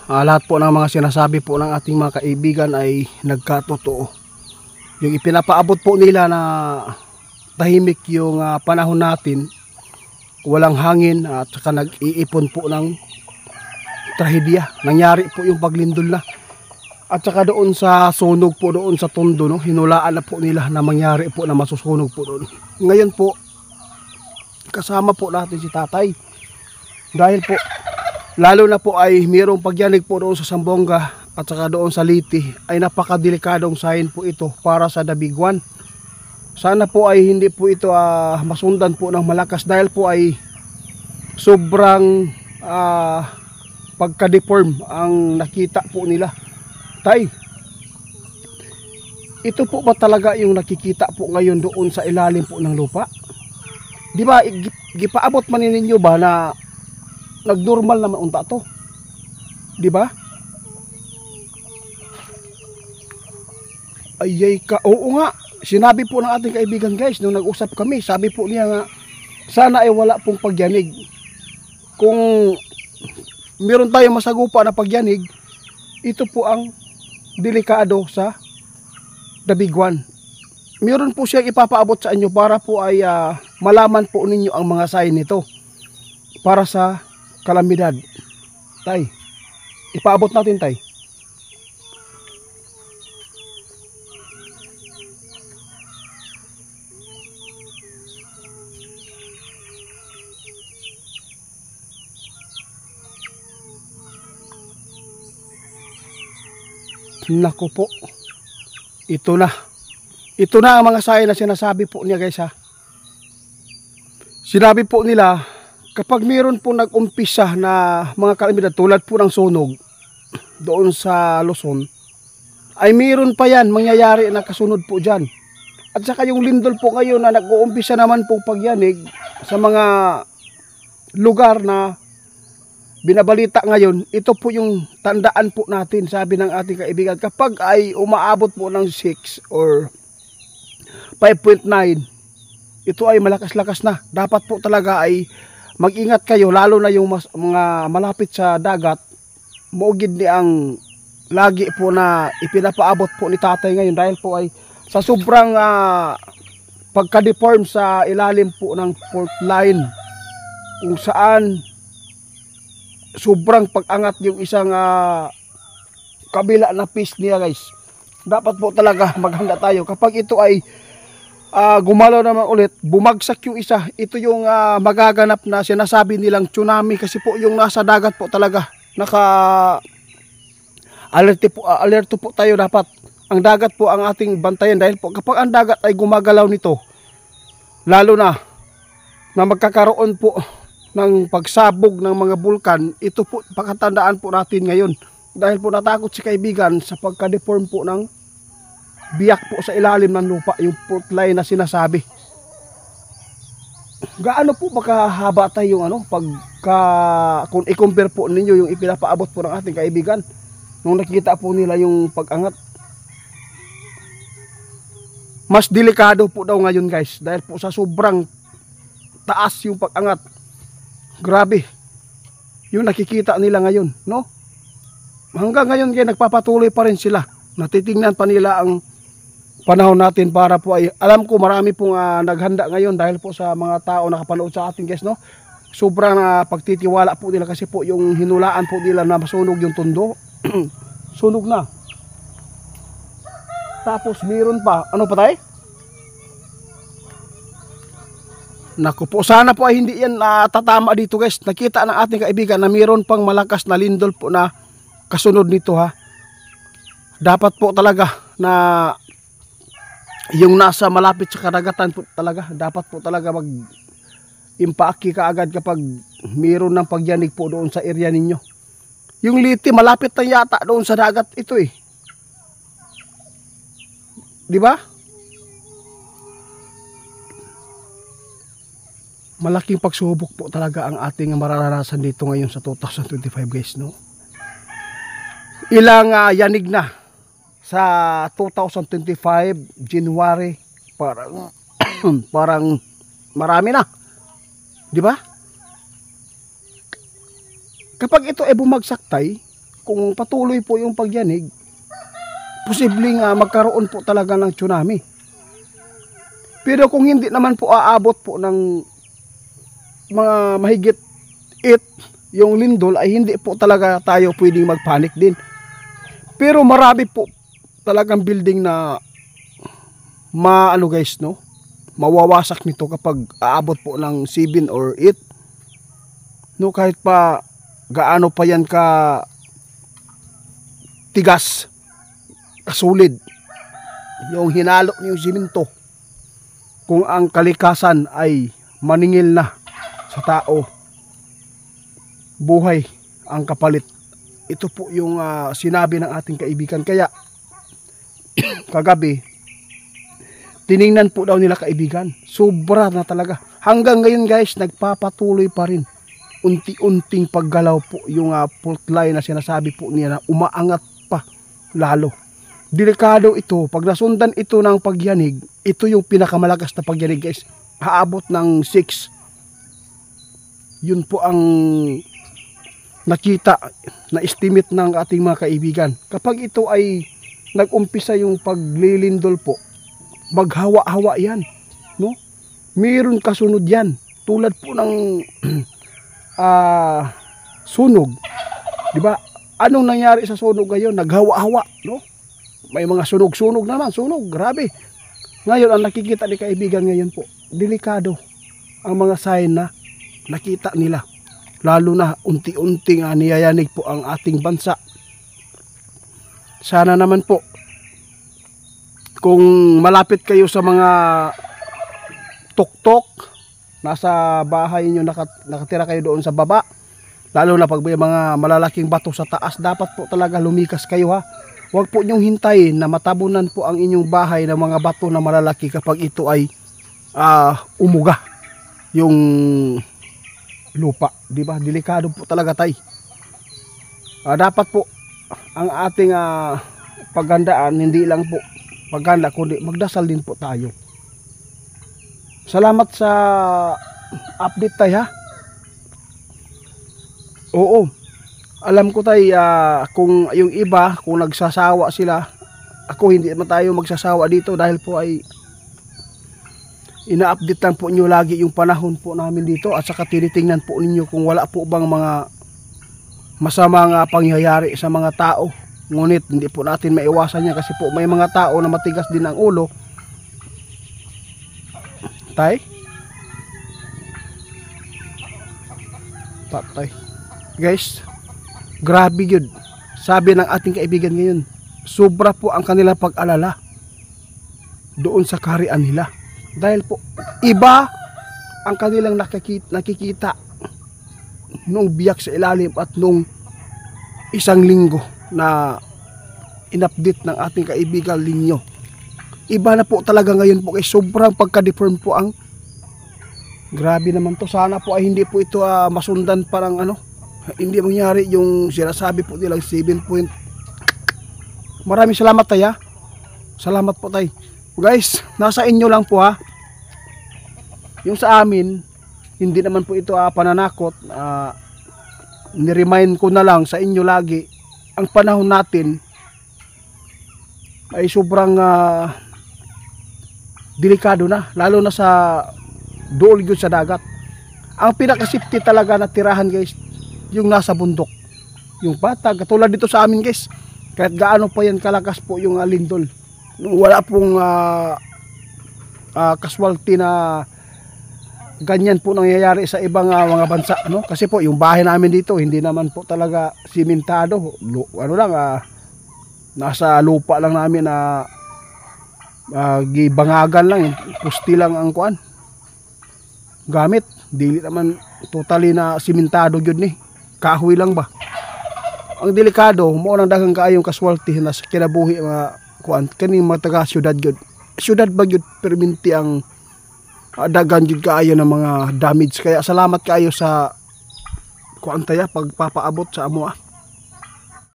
Lahat po ng mga sinasabi po ng ating mga kaibigan ay nagkatotoo. Yung ipinapaabot po nila na tahimik yung panahon natin, walang hangin at saka nag-iipon po ng trahedya. Nangyari po yung paglindol na. At saka doon sa sunog po doon sa Tondo, no, hinulaan na po nila na mangyari po na masusunog po doon. Ngayon po, kasama po natin si Tatay. Dahil po, lalo na po ay mayroong pagyanig po doon sa Sambonga at saka doon sa Liti, ay napakadelikadong sign po ito para sa Dabiguan. Sana po ay hindi po ito masundan po ng malakas dahil po ay sobrang pagka-deform ang nakita po nila. Tay, ito po ba talaga yung nakikita po ngayon doon sa ilalim po ng lupa? Di ba, gipaabot man ninyo ba na nagnormal naman unta to? Di ba? Ayay ka. Oo nga. Sinabi po ng ating kaibigan guys nung nag-usap kami, sabi po niya nga sana ay wala pong pagyanig. Kung meron tayong masagupa na pagyanig, ito po ang delikado sa Dabiguan. Meron po siyang ipapaabot sa inyo para po ay malaman po ninyo ang mga sign nito para sa kalamidad. Tay, ipaabot natin, Tay. Naku po, ito na ang mga sign na sinasabi po niya guys ha. Sinabi po nila, kapag mayroon po nag-umpisa na mga kalamidad tulad po ng sunog doon sa Luzon, ay mayroon pa yan mangyayari na kasunod po dyan. At saka yung lindol po ngayon na nag-uumpisa naman po pagyanig sa mga lugar na binabalita ngayon, ito po yung tandaan po natin, sabi ng ating kaibigan, kapag ay umaabot po ng 6 or 5.9, ito ay malakas-lakas na. Dapat po talaga ay mag-ingat kayo, lalo na yung mga malapit sa dagat. Maugid ni ang lagi po na ipinapaabot po ni Tatay ngayon dahil po ay sa sobrang pagka-deform sa ilalim po ng fault line, kung saan sobrang pag-angat yung isang kabila na piece niya guys. Dapat po talaga maghanda tayo kapag ito ay gumalaw naman ulit, bumagsak yung isa, ito yung magaganap na sinasabi nilang tsunami, kasi po yung nasa dagat po talaga alerto po tayo. Dapat ang dagat po ang ating bantayan dahil po kapag ang dagat ay gumagalaw nito, lalo na magkakaroon po ng pagsabog ng mga bulkan, ito po pakatandaan po natin ngayon dahil po natakot si kaibigan sa pagka-deform po ng biyak po sa ilalim ng lupa, yung fault line na sinasabi. Gaano po makahaba tayo yung kung i-compare po ninyo yung ipinapaabot po ng ating kaibigan nung nakita po nila yung pag-angat. Mas delikado po daw ngayon guys dahil po sa sobrang taas yung pag-angat. Grabe yung nakikita nila ngayon, no? Hanggang ngayon kaya nagpapatuloy pa rin sila, natitingnan pa nila ang panahon natin para po ay, alam ko marami pong naghanda ngayon dahil po sa mga tao nakapanood sa ating guys, no? Sobrang pagtitiwala po nila kasi po yung hinulaan po nila na masunog yung Tondo sunog na. Tapos meron pa, ano pa tayo? Naku po, sana po ay hindi yan tatama dito guys. Nakita ng ating kaibigan na mayroon pang malakas na lindol po na kasunod nito ha. Dapat po talaga na yung nasa malapit sa karagatan po talaga, dapat po talaga mag-impaki ka agad kapag mayroon ng pagyanig po doon sa area ninyo. Yung Liti malapit na yata doon sa dagat ito eh. Di ba? Malaking pagsubok po talaga ang ating mararanasan dito ngayon sa 2025 guys, no? Ilang yanig na sa 2025 January, parang marami na, di ba? Kapag ito ay bumagsak tay, kung patuloy po yung pagyanig, posibleng magkaroon po talaga ng tsunami. Pero kung hindi naman po aabot po ng mga mahigit 8 yung lindol, ay hindi po talaga tayo pwedeng magpanik din. Pero marami po talagang building na guys, no, mawawasak nito kapag aabot po ng 7 or 8, no, kahit pa gaano pa yan ka tigas, kasulid yung hinalo yung simento, kung ang kalikasan ay maningil na sa tao, buhay ang kapalit. Ito po yung sinabi ng ating kaibigan. Kaya kagabi tiningnan po daw nila, kaibigan, sobra na talaga. Hanggang ngayon guys, nagpapatuloy pa rin. Unti-unting paggalaw po yung fault line na sinasabi po niya, na umaangat pa lalo. Delikado ito. Pag nasundan ito ng pagyanig, ito yung pinakamalakas na pagyanig guys. Haabot ng 6. Yun po ang nakita, na estimate ng ating mga kaibigan. Kapag ito ay nag-umpisa yung paglilindol po, maghawa-hawa yan, no? Mayroon kasunod yan, tulad po ng sunog, di ba? Anong nangyari sa sunog ngayon? Naghawa-hawa, no? May mga sunog naman, grabe. Ngayon ang nakikita ni kaibigan ngayon po, delikado ang mga sign na nakita nila. Lalo na unti-unting niyayanig po ang ating bansa. Sana naman po, kung malapit kayo sa mga tuktok, nasa bahay nyo, nakatira kayo doon sa baba, lalo na pag may mga malalaking bato sa taas, dapat po talaga lumikas kayo, ha. Huwag po nyong hintayin na matabunan po ang inyong bahay ng mga bato na malalaki kapag ito ay umuga yung lupa, di ba? Delikado po talaga, tay. Dapat po ang ating paghandaan, hindi lang po paghanda, kundi magdasal din po tayo. Salamat sa update, tay, ha. Oo, alam ko, tay, kung yung iba, kung nagsasawa sila, ako hindi naman tayo magsasawa dito, dahil po ay ina-update lang po nyo lagi yung panahon po namin dito, at saka tinitingnan po ninyo kung wala po bang mga masamang pangyayari sa mga tao. Ngunit hindi po natin maiwasan yan, kasi po may mga tao na matigas din ang ulo, tay. Patay guys, grabe yun. Sabi ng ating kaibigan ngayon, sobra po ang kanilang pag-alala doon sa kaharian nila. Dahil po, iba ang kanilang nakikita nung biyak sa ilalim at nung isang linggo na in-update ng ating kaibigan Linyo. Iba na po talaga ngayon po, kay sobrang pagka-deform po ang, grabe naman to. Sana po ay hindi po ito masundan parang hindi mangyari yung sinasabi po nilang 7 point. Maraming salamat, tay, ha. Salamat po, tay. Guys, nasa inyo lang po, ha. Yung sa amin, hindi naman po ito pananakot. Ni-remind ko na lang sa inyo lagi, ang panahon natin ay sobrang delikado na, lalo na sa dool yun sa dagat. Ang pinaka-safety talaga na tirahan, guys, yung nasa bundok, yung patag, katulad dito sa amin, guys. Kahit gaano pa yan kalakas po yung lindol, wala pong casualty na ganyan po nangyayari sa ibang mga bansa, no? Kasi po yung bahay namin dito hindi naman po talaga simentado, nasa lupa lang namin na gibangagan lang, pusti lang ang kuan gamit, dili naman totally na simentado gyud ni, kahoy lang ba. Ang delikado mo nang daghang kaayong casualty na sa kinabuhi mga kuan kaning mga taga syudad gyud. Syudad ba gyud perminti ang dagan gyud kaayo ng mga damage. Kaya salamat kaayo sa kuan taya pagpapaabot sa amo.